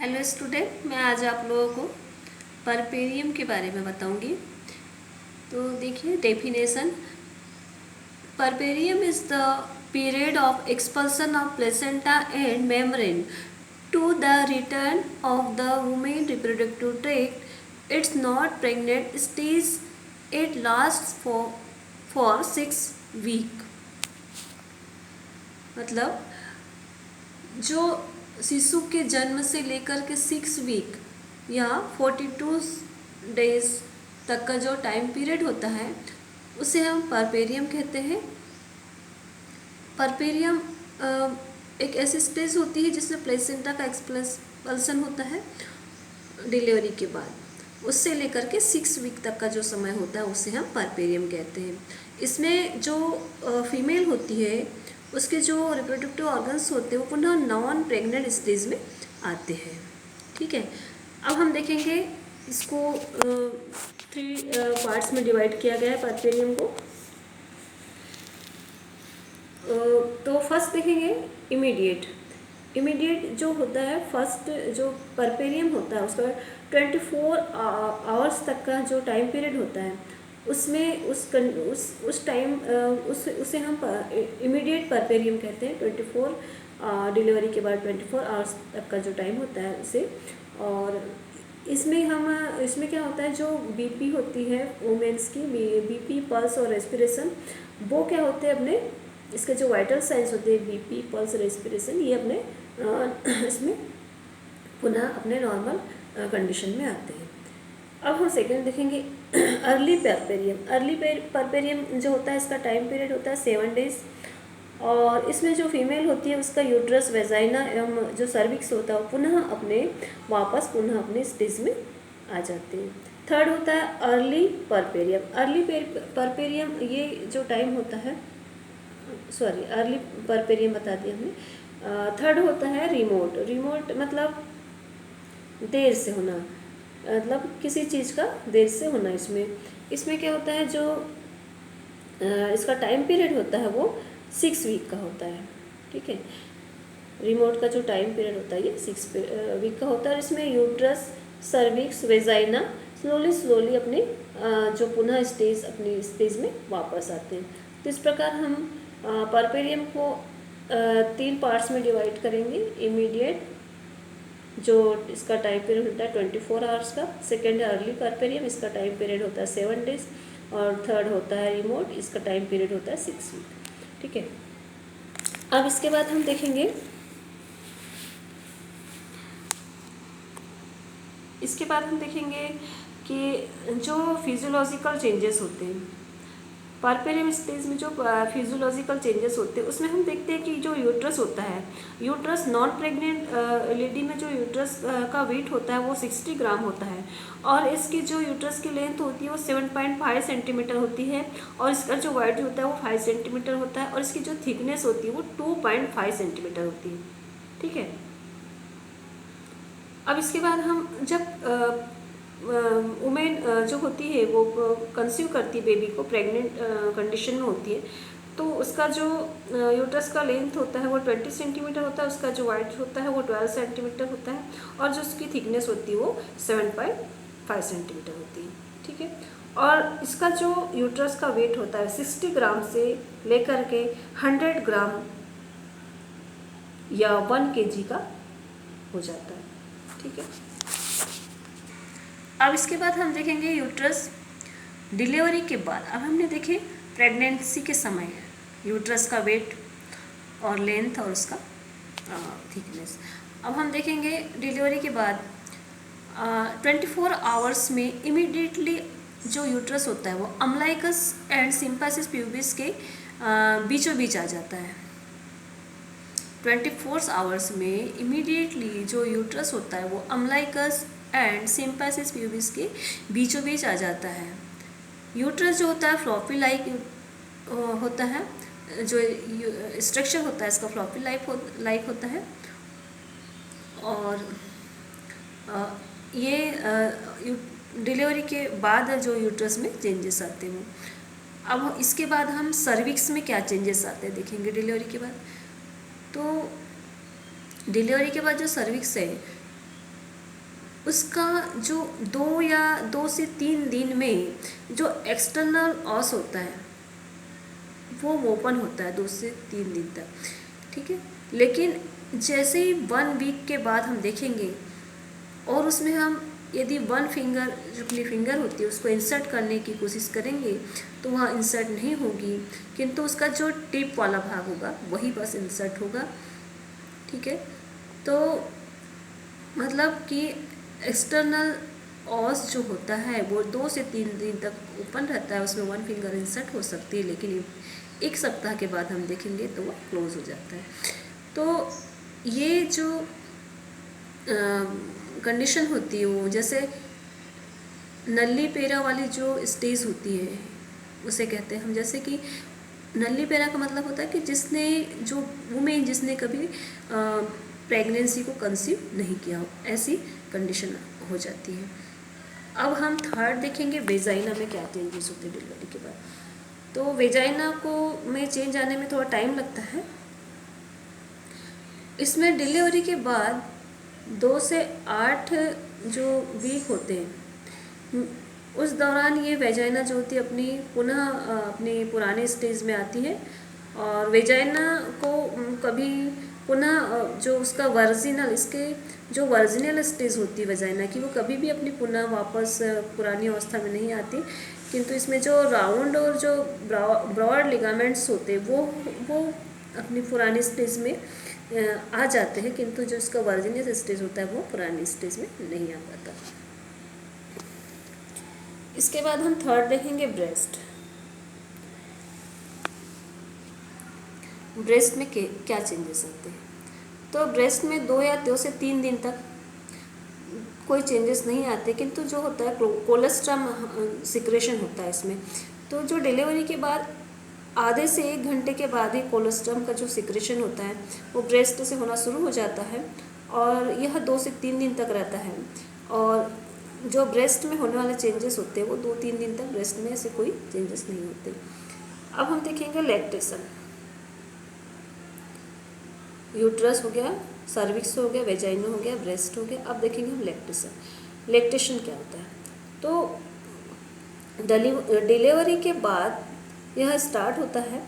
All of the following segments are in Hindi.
हेलो स्टूडेंट, मैं आज आप लोगों को परपेरियम के बारे में बताऊंगी। तो देखिए definition. Puerperium is the period of expulsion of placenta and membrane to the return of the women reproductive tract. It's not pregnant stage. It last for 6 week. मतलब जो शिशु के जन्म से लेकर के 6 वीक या 42 डेज तक का जो टाइम पीरियड होता है उसे हम परपेरियम कहते हैं। परपेरियम एक ऐसी स्टेज होती है जिसमें प्लेसेंटा का एक्सपल्सन होता है डिलीवरी के बाद। उससे लेकर के 6 वीक तक का जो समय होता है उसे हम परपेरियम कहते हैं। इसमें जो फीमेल होती है उसके जो रिप्रोडक्टिव ऑर्गन्स होते हैं वो पुनः नॉन प्रेग्नेंट स्टेज में आते हैं। ठीक है, अब हम देखेंगे इसको 3 पार्ट्स में डिवाइड किया गया है परपेरियम को। तो फर्स्ट देखेंगे इमीडिएट जो होता है। फर्स्ट जो परपेरियम होता है उसका 24 आवर्स तक का जो टाइम पीरियड होता है उसमें उस टाइम उसे हम इमीडिएट परपेरियम कहते हैं। 24 डिलीवरी के बाद 24 आवर्स तक का जो टाइम होता है उसे। और इसमें क्या होता है, जो बीपी होती है वुमेन्स की, बीपी, पल्स और रेस्पिरेशन, वो क्या होते हैं अपने, इसके जो वाइटल साइंस होते हैं बीपी, पल्स, रेस्पिरेशन, ये अपने इसमें पुनः अपने नॉर्मल कंडीशन में आते हैं। अब हम सेकेंड देखेंगे अर्ली परपेरियम जो होता है इसका टाइम पीरियड होता है 7 डेज। और इसमें जो फीमेल होती है उसका यूट्रस, वेजाइना एवं जो सर्विक्स होता है वो पुनः अपने स्टेज में आ जाते हैं। थर्ड होता है अर्ली परपेरियम। ये जो टाइम होता है, अर्ली परपेरियम बता दिया हमने। थर्ड होता है रिमोट मतलब देर से होना, मतलब किसी चीज़ का देर से होना। इसमें क्या होता है, जो इसका टाइम पीरियड होता है वो 6 वीक का होता है। ठीक है, रिमोट का जो टाइम पीरियड होता है ये 6 वीक का होता है। और इसमें यूट्रस, सर्विक्स, वेजाइना स्लोली अपनी जो पुनः अपनी स्टेज में वापस आते हैं। तो इस प्रकार हम परपेरियम को 3 पार्ट्स में डिवाइड करेंगे। इमीडिएट जो इसका टाइम पीरियड होता है 24 आवर्स का। सेकेंड है अर्ली परपेरियम, इसका टाइम पीरियड होता है 7 डेज। और थर्ड होता है रिमोट, इसका टाइम पीरियड होता है 6 वीक। ठीक है, अब इसके बाद हम देखेंगे कि जो फिजियोलॉजिकल चेंजेस होते हैं परपेरियम स्टेज में, जो फिजियोलॉजिकल चेंजेस होते हैं उसमें हम देखते हैं कि जो यूट्रस होता है, यूट्रस नॉन प्रेग्नेंट लेडी में जो यूट्रस का वेट होता है वो 60 ग्राम होता है। और इसकी जो यूट्रस की लेंथ होती है वो 7.5 सेंटीमीटर होती है। और इसका जो वाइड होता है वो 5 सेंटीमीटर होता है। और इसकी जो थिकनेस होती है वो 2.5 सेंटीमीटर होती है। ठीक है, अब इसके बाद हम जब वुमेन जो होती है वो कंसीव करती है बेबी को, प्रेग्नेंट कंडीशन में होती है, तो उसका जो यूट्रस का लेंथ होता है वो 20 सेंटीमीटर होता है। उसका जो वाइड होता है वो 12 सेंटीमीटर होता है। और जो उसकी थिकनेस होती है वो 7.5 सेंटीमीटर होती है। ठीक है, और इसका जो यूट्रस का वेट होता है 60 ग्राम से लेकर के 100 ग्राम या 1 kg का हो जाता है। ठीक है, अब इसके बाद हम देखेंगे यूट्रस डिलीवरी के बाद। अब हमने देखे प्रेगनेंसी के समय यूट्रस का वेट और लेंथ और उसका थिकनेस। अब हम देखेंगे डिलीवरी के बाद 24 आवर्स में इमीडिएटली जो यूट्रस होता है वो अम्लाइकस एंड सिम्पासिस प्यूबिस के बीचों बीच आ जाता है। 24 आवर्स में इमीडिएटली जो यूट्रस होता है वो अम्लाइकस एंड सिम्पासिस प्यूबिस के बीचों बीच आ जाता है। यूट्रस जो होता है फ्लॉपी लाइक होता है, जो स्ट्रक्चर होता है इसका फ्लॉपी लाइक होता है। और ये डिलीवरी के बाद जो यूट्रस में चेंजेस आते हैं। अब इसके बाद हम सर्विक्स में क्या चेंजेस आते हैं देखेंगे डिलीवरी के बाद। तो डिलीवरी के बाद जो सर्विक्स है उसका जो 2 से 3 दिन में जो एक्सटर्नल ऑस होता है वो ओपन होता है 2 से 3 दिन तक, ठीक है। लेकिन जैसे ही 1 वीक के बाद हम देखेंगे और उसमें हम यदि वन फिंगर जो अपनी फिंगर होती है उसको इंसर्ट करने की कोशिश करेंगे तो वहाँ इंसर्ट नहीं होगी, किंतु उसका जो टिप वाला भाग होगा वही बस इंसर्ट होगा, ठीक है। तो मतलब कि एक्सटर्नल ऑस जो होता है वो 2 से 3 दिन तक ओपन रहता है, उसमें वन फिंगर इंसर्ट हो सकती है, लेकिन 1 सप्ताह के बाद हम देखेंगे तो वो क्लोज हो जाता है। तो ये जो कंडीशन होती है वो जैसे नल्ली पैरा वाली जो स्टेज होती है उसे कहते हैं हम, जैसे कि नल्ली पैरा का मतलब होता है कि जिसने जो वुमेन जिसने कभी प्रेगनेंसी को कंसीव नहीं किया हो, ऐसी कंडीशन हो जाती है। अब हम थर्ड देखेंगे वेजाइना में क्या चेंजेस होते हैं डिलीवरी के बाद। तो वेजाइना को में चेंज आने में थोड़ा टाइम लगता है। इसमें डिलीवरी के बाद 2 से 8 जो वीक होते हैं उस दौरान ये वेजाइना जो होती है अपनी पुनः अपनी पुराने स्टेज में आती है, और वेजाइना को कभी पुनः जो उसका वर्जिनल इसके जो वर्जिनल स्टेज होती है वेजाइना की वो कभी भी अपनी पुनः वापस पुरानी अवस्था में नहीं आती, किंतु इसमें जो राउंड और जो ब्रॉड लिगामेंट्स होते हैं वो अपनी पुरानी स्टेज में आ जाते हैं, किंतु जो इसका वर्जिनल स्टेज होता है वो पुरानी स्टेज में नहीं आ पाता। इसके बाद हम थर्ड देखेंगे ब्रेस्ट। ब्रेस्ट में क्या चेंजेस आते हैं। तो ब्रेस्ट में 2 से 3 दिन तक कोई चेंजेस नहीं आते, किंतु जो होता है कोलेस्ट्रम सिक्रेशन होता है इसमें। तो जो डिलीवरी के बाद आधे से 1 घंटे के बाद ही कोलेस्ट्रम का जो सिक्रेशन होता है वो ब्रेस्ट से होना शुरू हो जाता है, और यह 2 से 3 दिन तक रहता है। और जो ब्रेस्ट में होने वाले चेंजेस होते हैं वो 2-3 दिन तक ब्रेस्ट में ऐसे कोई चेंजेस नहीं होते। अब हम देखेंगे लैक्टेशन। यूट्रस हो गया, सर्विक्स हो गया, वेजाइना हो गया, ब्रेस्ट हो गया। अब देखेंगे हम लैक्टेशन। लैक्टेशन क्या होता है। तो डिलीवरी के बाद यह स्टार्ट होता है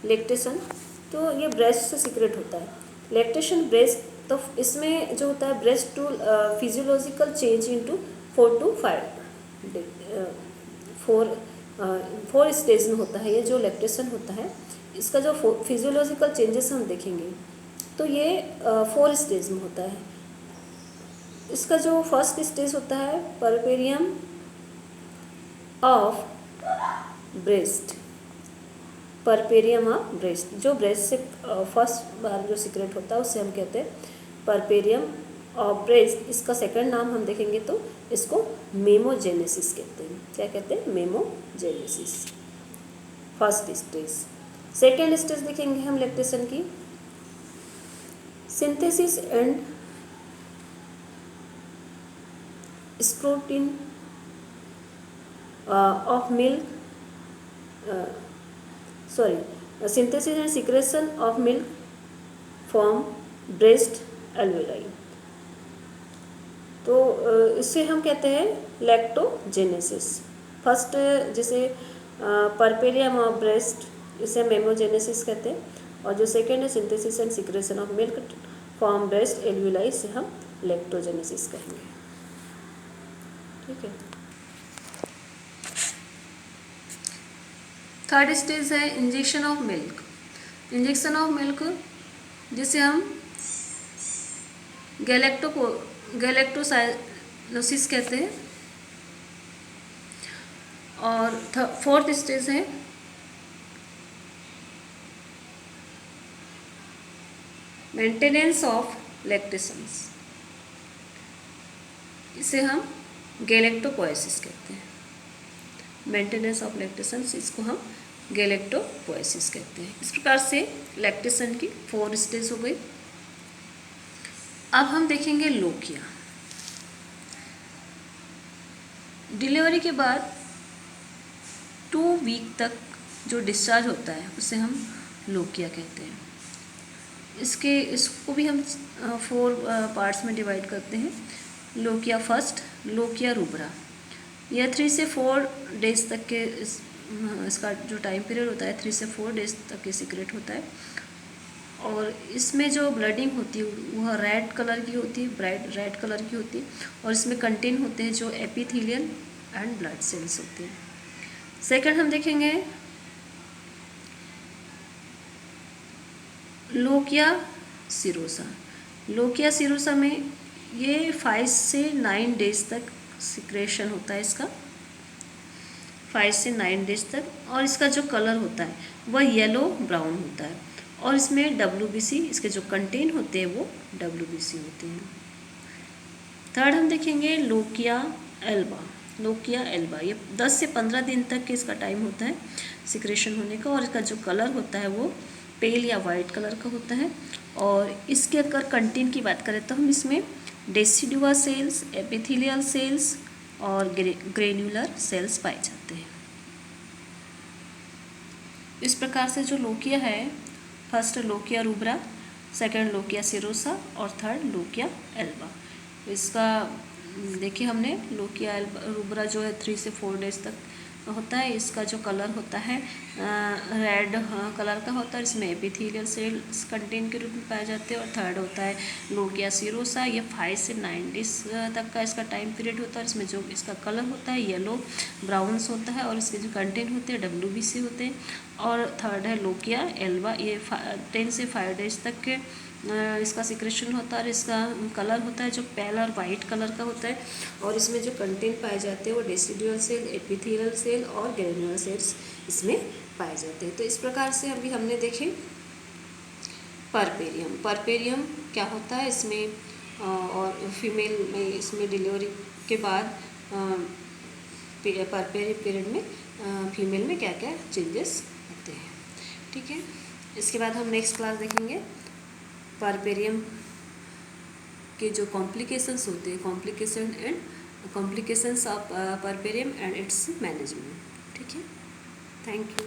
लैक्टेशन। तो ये ब्रेस्ट से सीक्रेट होता है लैक्टेशन ब्रेस्ट। तो इसमें जो होता है breast to physiological change into 4 to 4 stage में होता है ये जो लैक्टेशन होता है। इसका जो फिजियोलॉजिकल चेंजेस हम देखेंगे तो ये 4 स्टेज में होता है। इसका जो फर्स्ट स्टेज होता है परपेरियम ऑफ ब्रेस्ट। परपेरियम ऑफ ब्रेस्ट जो ब्रेस्ट से फर्स्ट बार जो सीक्रेट होता है उससे हम कहते हैं परपेरियम ऑफ ब्रेस्ट। इसका सेकंड नाम हम देखेंगे तो इसको मेमोजेनेसिस कहते हैं। क्या कहते हैं, mammogenesis first stage. Second stage देखेंगे हम लैक्टेशन की synthesis and secretion of milk synthesis and secretion of milk from breast alveoli। तो इससे हम कहते हैं लैक्टोजेनेसिस। फर्स्ट जैसे परपेरियम ऑफ ब्रेस्ट इसे मेमोजेनेसिस कहते हैं, और जो सेकेंड है synthesis and secretion of milk from breast alveoli से हम लैक्टोजेनेसिस कहेंगे, ठीक है। थर्ड स्टेज है injection of milk. Injection of milk जिसे हम गैलेक्टोसाइलोसिस कहते हैं। और फोर्थ स्टेज है मेंटेनेंस ऑफ लैक्टेशंस, इसे हम गैलेक्टोपोएसिस कहते हैं। मेंटेनेंस ऑफ लैक्टेशंस इसको हम गैलेक्टोपोएसिस कहते हैं। इस प्रकार से लैक्टेशन की 4 स्टेज हो गई। अब हम देखेंगे लोकिया। डिलीवरी के बाद 2 वीक तक जो डिस्चार्ज होता है उसे हम लोकिया कहते हैं। इसको भी हम 4 पार्ट्स में डिवाइड करते हैं। Lochia first, lochia rubra. यह 3 से 4 डेज तक के इसका जो टाइम पीरियड होता है 3 से 4 डेज तक के सीक्रेट होता है। और इसमें जो ब्लडिंग होती है वह रेड कलर की होती है, ब्राइट रेड कलर की होती है। और इसमें कंटेन होते हैं जो एपिथेलियल एंड ब्लड सेल्स होते हैं। सेकंड हम देखेंगे लोकिया सिरोसा। लोकिया सिरोसा में ये 5 से 9 डेज तक सिक्रेशन होता है इसका, 5 से 9 डेज तक। और इसका जो कलर होता है वह येलो ब्राउन होता है। और इसमें WBC, इसके जो कंटेन होते हैं वो WBC होते हैं। थर्ड हम देखेंगे लोकिया एल्बा। लोकिया एल्बा ये 10 से 15 दिन तक के इसका टाइम होता है सिक्रेशन होने का। और इसका जो कलर होता है वो पेल या वाइट कलर का होता है। और इसके अगर कंटेंट की बात करें तो हम इसमें डेसिडुआ सेल्स, एपिथेलियल सेल्स और ग्रेन्युलर सेल्स पाए जाते हैं। इस प्रकार से जो लोकिया है, first lochia rubra, second lochia serosa और थर्ड लोकिया एल्बा। इसका देखिए हमने लोकिया एल्बा रूब्रा जो है 3 से 4 डेज तक होता है। इसका जो कलर होता है रेड कलर का होता है। इसमें एपिथेलियल सेल्स कंटेन के रूप में पाए जाते हैं। और थर्ड होता है लोकिया सिरोसा, ये 5 से 9 डेज तक का इसका टाइम पीरियड होता है। इसमें जो इसका कलर होता है येलो ब्राउन्स होता है। और इसके जो कंटेंट होते हैं WBC होते हैं। और थर्ड है लोकिया एल्बा, ये 10 से 5 डेज तक के इसका सिक्रेशन होता है। और इसका कलर होता है जो पेल और वाइट कलर का होता है। और इसमें जो कंटेंट पाए जाते हैं वो डेसिडुअल सेल, एपिथेलियल सेल और ग्रेन्युलर सेल्स इसमें पाए जाते हैं। तो इस प्रकार से अभी हमने देखे परपेरियम। परपेरियम क्या होता है, इसमें और फीमेल में इसमें डिलीवरी के बाद परपेरियम पीरियड में फीमेल में क्या क्या चेंजेस होते हैं। ठीक है, इसके बाद हम नेक्स्ट क्लास देखेंगे परपेरियम के जो कॉम्प्लिकेशंस होते हैं, complications of puerperium and its management. ठीक है, थैंक यू।